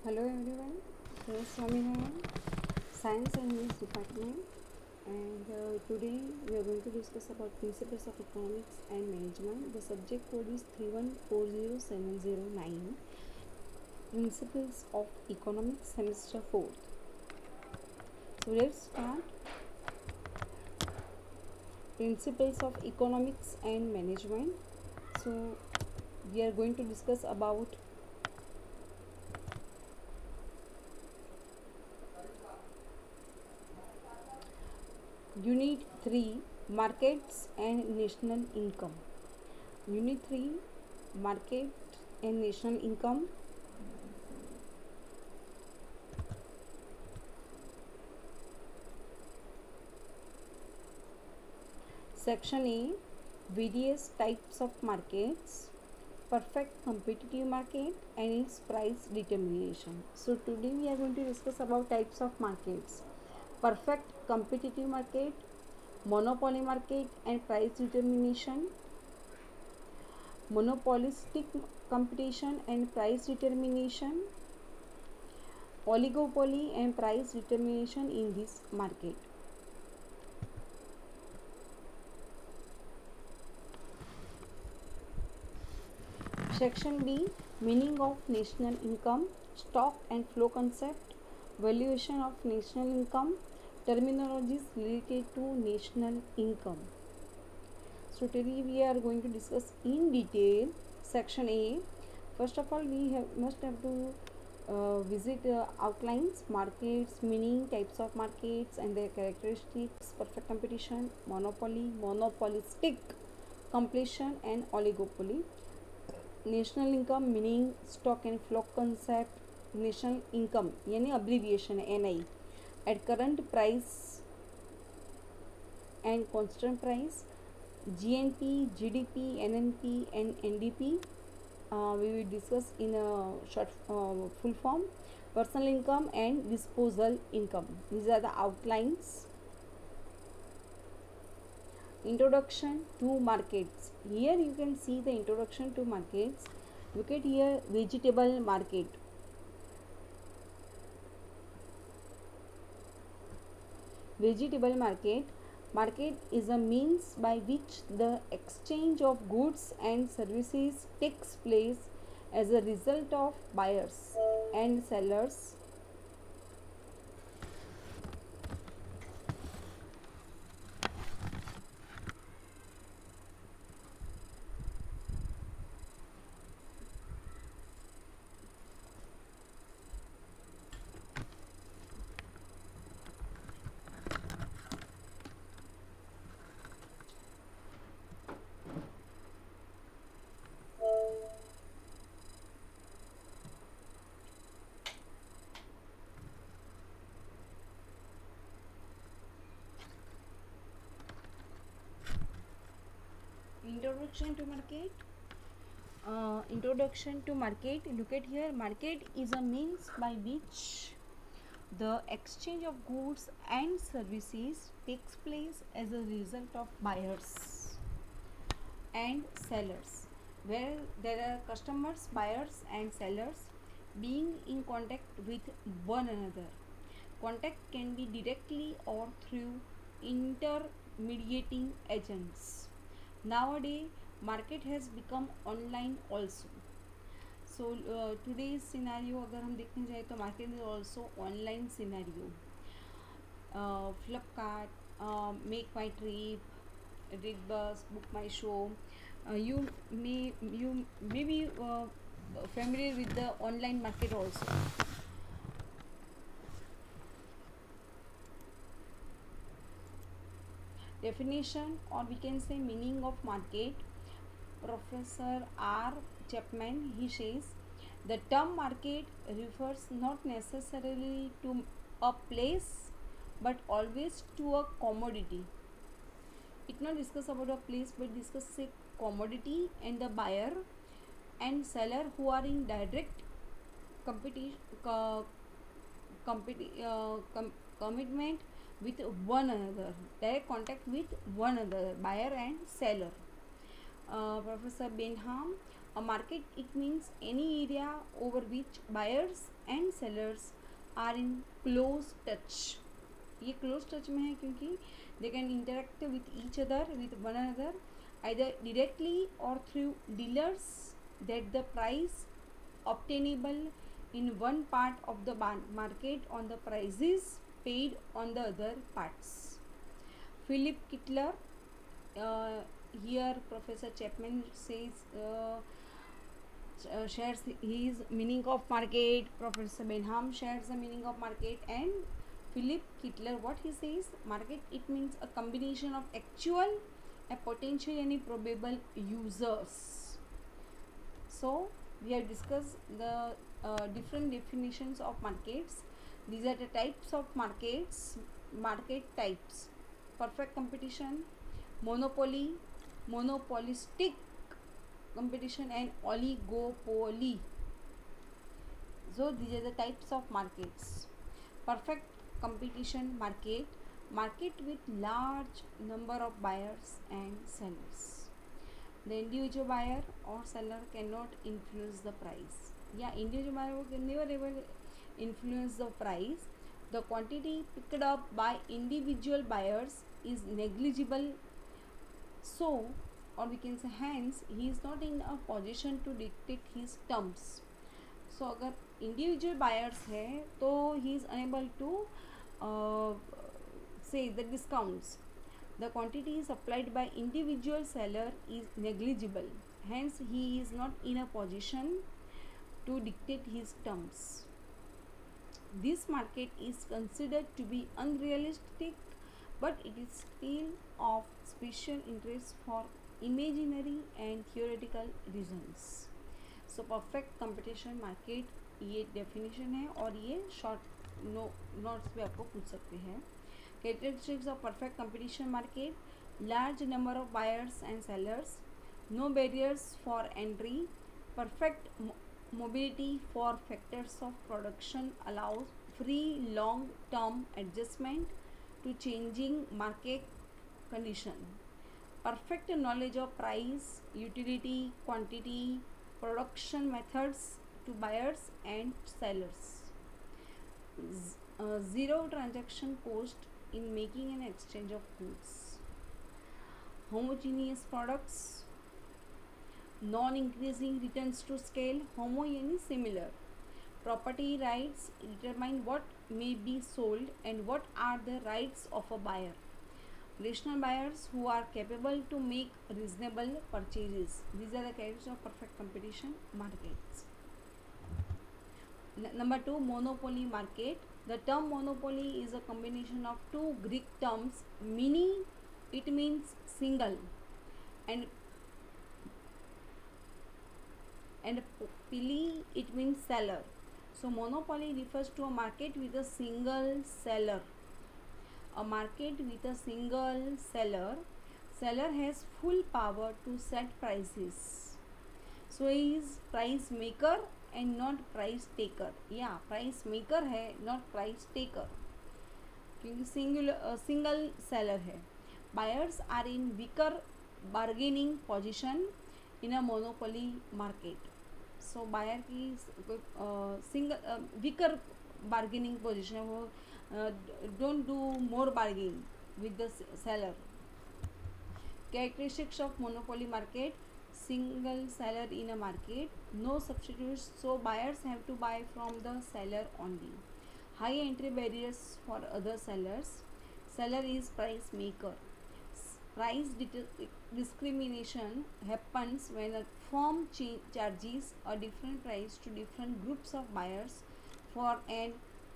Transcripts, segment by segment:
Hello everyone, this is Swaminarayan, Science and English Department, and today we are going to discuss about principles of economics and management. The subject code is 3140709. Principles of Economics, semester 4th. So let's start. Principles of Economics and Management. So we are going to discuss about Unit 3, Markets and National Income. Unit 3, Market and National Income. Section A, various types of markets, perfect competitive market and its price determination. So today we are going to discuss about types of markets, perfect competitive market, monopoly market and price determination, monopolistic competition and price determination, oligopoly and price determination in this market. Section B, meaning of national income, stock and flow concept, valuation of national income, terminologies related to national income. So today we are going to discuss in detail section A. First of all, we must have to visit outlines, markets, meaning, types of markets and their characteristics, perfect competition, monopoly, monopolistic competition and oligopoly. National income meaning stock and flow concept national income यानी abbreviation है NI at current price and constant price GNP GDP NNP and NDP we will discuss in a short full form personal income and disposal income. These are the outlines. Introduction to markets. Here you can see the introduction to markets. Look at here, vegetable market. Vegetable market. Market is a means by which the exchange of goods and services takes place as a result of buyers and sellers introduction to market. Introduction to market. Look at here, market is a means by which the exchange of goods and services takes place as a result of buyers and sellers, where there are customers, buyers and sellers being in contact with one another. Contact can be directly or through intermediating agents. Nowadays, market has become online also. So today's scenario अगर हम देखने जाए तो market is also online scenario. Flipkart, Make My Trip, Redbus, Book My Show. You may be familiar with the online market also. Definition or we can say meaning of market. Professor R. Chapman, he says the term market refers not necessarily to a place but always to a commodity. It not discuss about a place but discuss a commodity and the buyer and seller who are in direct competition commitment with one another, direct contact with one another, buyer and seller. Professor Benham, A market, it means any area over which buyers and sellers are in close touch. ये close touch में है क्योंकि they can interact with each other, with one other, either directly or through dealers, that the price obtainable in one part of the market on the prices paid on the other parts. Philip Kittler, here Professor Chapman says shares his meaning of market, Professor Benham shares the meaning of market, and Philip Kittler, what he says, market, it means a combination of actual and potential and probable users. So we have discussed the different definitions of markets. These are the types of markets, market types: perfect competition, monopoly, monopolistic competition, and oligopoly. So these are the types of markets. Perfect competition market, market with large number of buyers and sellers. The individual buyer or seller cannot influence the price. Yeah, individual buyer can never ever influence the price. The quantity picked up by individual buyers is negligible. So, or we can say hence, he is not in a position to dictate his terms. So अगर individual buyers है तो he is unable to say the discounts. The quantity supplied by individual seller is negligible. Hence, he is not in a position to dictate his terms. This market is considered to be unrealistic, but it is still of special interest for imaginary and theoretical reasons. So perfect competition market, ये definition है और ये short notes भी आपको पूछ सकते हैं. Characteristics of perfect competition market: large number of buyers and sellers, no barriers for entry, perfect mobility for factors of production, allows free long-term adjustment to changing market condition, perfect knowledge of price, utility, quantity, production methods to buyers and sellers, zero transaction cost in making and exchange of goods, homogeneous products, non-increasing returns to scale, homo यानी similar, property rights determine what may be sold and what are the rights of a buyer, rational buyers who are capable to make reasonable purchases. These are the characteristics of perfect competition markets. Number 2, monopoly market. The term monopoly is a combination of two Greek terms meaning it means single and pili it means seller. So monopoly refers to a market with a single seller. A market with a single seller. Seller has full power to set prices. So he is price maker and not price taker. Yeah, price maker है not price taker क्योंकि single seller है. Buyers are in weaker bargaining position in a monopoly market. So buyer की single weaker bargaining position, वो don't do more bargaining with the seller. Characteristics of monopoly market: single seller in a market, no substitutes, so buyers have to buy from the seller only. High entry barriers for other sellers. Seller is price maker. Price discrimination happens when a firm charges a different price to different groups of buyers for an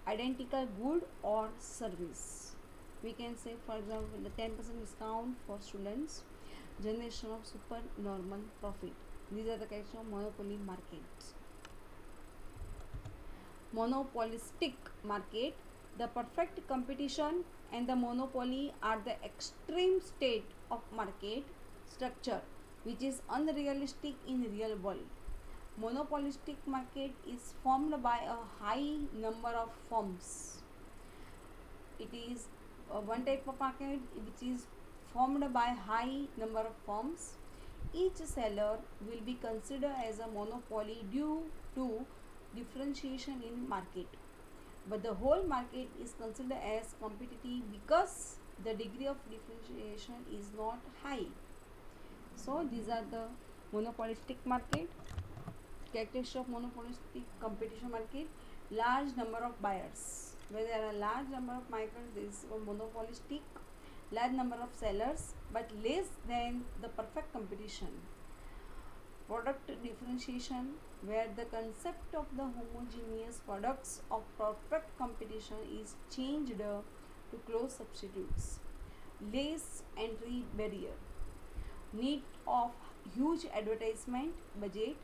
identical good or service. We can say, for example, the 10% discount for students, generation of super normal profit. These are the kinds of monopoly markets. Monopolistic market: the perfect competition and the monopoly are the extreme state of market structure which is unrealistic in real world. Monopolistic market is formed by a high number of firms. It is one type of market which is formed by high number of firms. Each seller will be considered as a monopoly due to differentiation in market, but the whole market is considered as competitive because the degree of differentiation is not high. So these are the monopolistic market. Characteristic of monopolistic competition market: large number of buyers. Where there are a large number of buyers, this is monopolistic. Large number of sellers, but less than the perfect competition. Product differentiation, where the concept of the homogeneous products of perfect competition is changed to close substitutes. Less entry barrier. Need of huge advertisement budget,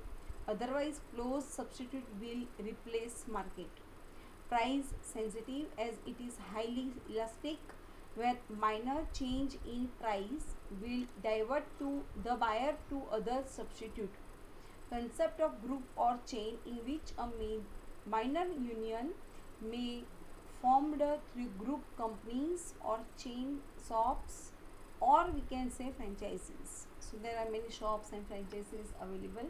otherwise close substitute will replace market. Price sensitive, as it is highly elastic, where minor change in price will divert to the buyer to other substitute. Concept of group or chain, in which a minor union may formed through group companies or chain shops, or we can say franchises. So there are many shops and franchises available.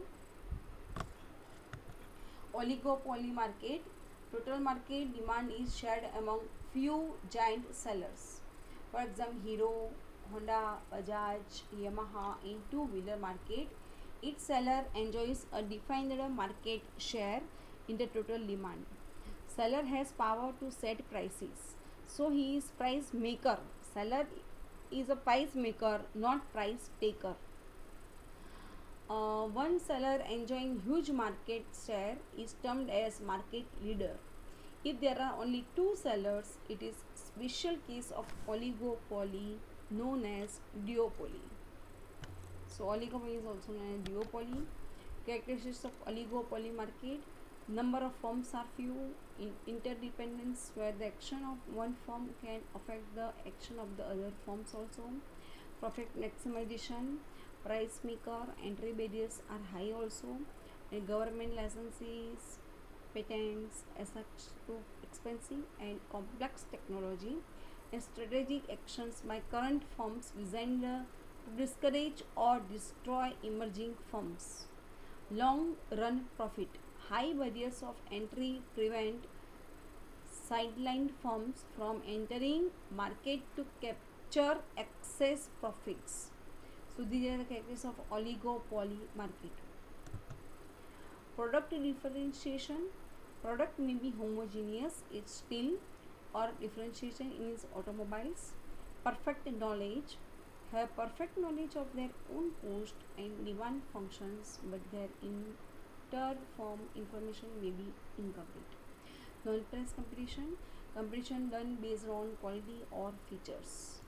Oligopoly market. Total market demand is shared among few giant sellers. For example, Hero, Honda, Bajaj, Yamaha in two-wheeler market. Each seller enjoys a defined market share in the total demand. Seller has power to set prices. So he is price maker. Seller is a price maker, not price taker. One seller enjoying huge market share is termed as market leader. If there are only two sellers, it is special case of oligopoly known as duopoly. So oligopoly is also known as duopoly. Characteristics of oligopoly market: number of firms are few, in interdependence, where the action of one firm can affect the action of the other firms also. Profit maximization, price maker, entry barriers are high also, and government licenses, patents, as such to expensive and complex technology, and strategic actions by current firms designed to discourage or destroy emerging firms. Long run profit, high barriers of entry prevent sidelined firms from entering market to capture excess profits. So these are the characteristics of oligopoly market. Product differentiation. Product may be homogeneous, it's still, or differentiation in its automobiles. Perfect knowledge, have perfect knowledge of their own cost and demand functions, but their inter-firm information may be incomplete. Non-price competition, competition done based on quality or features.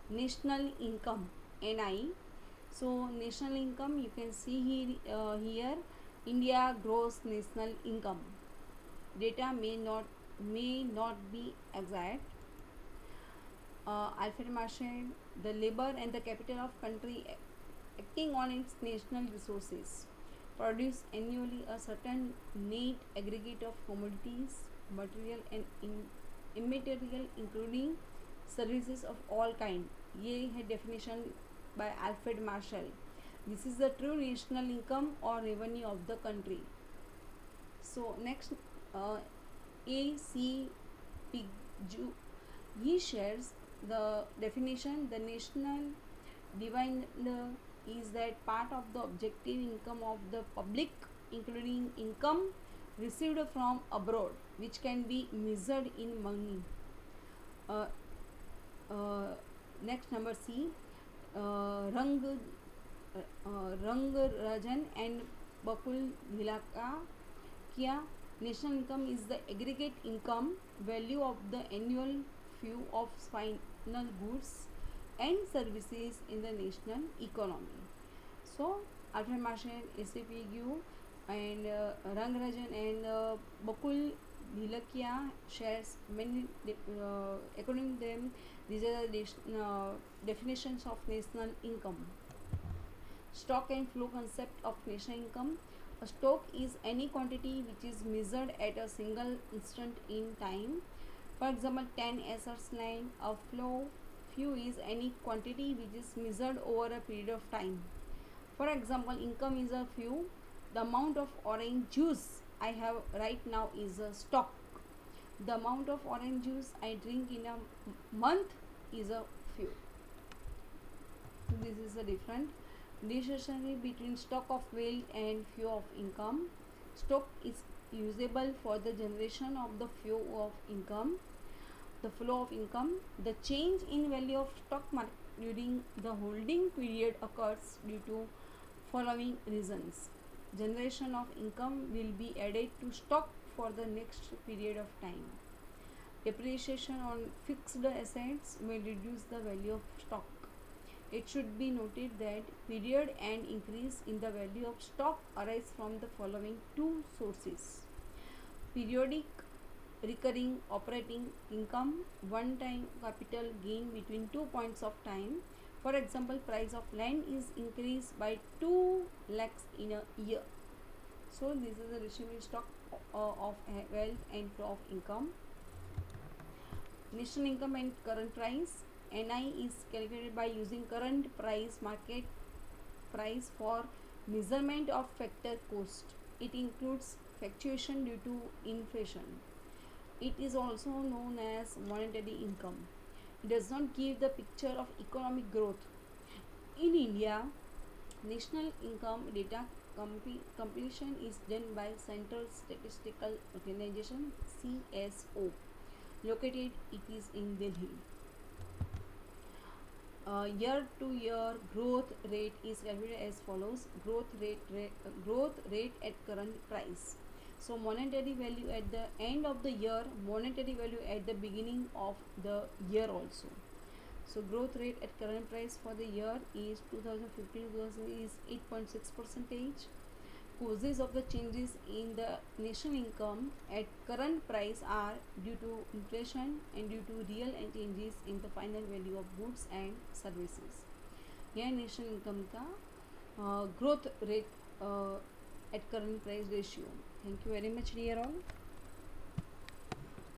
National income, NI. So national income, you can see here India gross national income. Data may not be exact. Alfred Marshall, the labor and the capital of country acting on its national resources produce annually a certain net aggregate of commodities, material and immaterial, including services of all kind. ये है definition by Alfred Marshall. This is the true national income or revenue of the country. So next, A.C. Pigou, he shares the definition. The national dividend is that part of the objective income of the public, including income received from abroad, which can be measured in money. Next, number C. Rangarajan and Bakul Dhilaka Kia. National income is the aggregate income value of the annual flow of final goods and services in the national economy. So Alfred Marshall, A.C. Pigou and Rangarajan and Bakul Dhilakia shares many, according to them, these are the definitions of national income. Stock and flow concept of national income. A stock is any quantity which is measured at a single instant in time. For example, 10 acres land. A flow is any quantity which is measured over a period of time. For example, income is a few. The amount of orange juice I have right now is a stock. The amount of orange juice I drink in a month is a few. This is a different distinction between stock of wealth and flow of income. Stock is usable for the generation of the flow of income. The flow of income, the change in value of stock market during the holding period occurs due to following reasons. Generation of income will be added to stock for the next period of time. Depreciation on fixed assets will reduce the value of stock. It should be noted that period and increase in the value of stock arise from the following two sources: periodic recurring operating income, one time capital gain between 2 points of time. For example, price of land is increased by 2 lakhs in a year. So this is the residual stock of wealth and flow of income. National income and current price. NI is calculated by using current price market price for measurement of factor cost. It includes fluctuation due to inflation. It is also known as monetary income. It does not give the picture of economic growth. In India, national income data compilation is done by Central Statistical Organization CSO. Located, it is in Delhi. Year-to-year growth rate is calculated as follows: growth rate at current price. So monetary value at the end of the year, monetary value at the beginning of the year also. So growth rate at current price for the year is 2015 is 8.6%. Causes of the changes in the national income at current price are due to inflation and due to real and changes in the final value of goods and services. यह national income का growth rate at current price ratio. Thank you very much, dear all.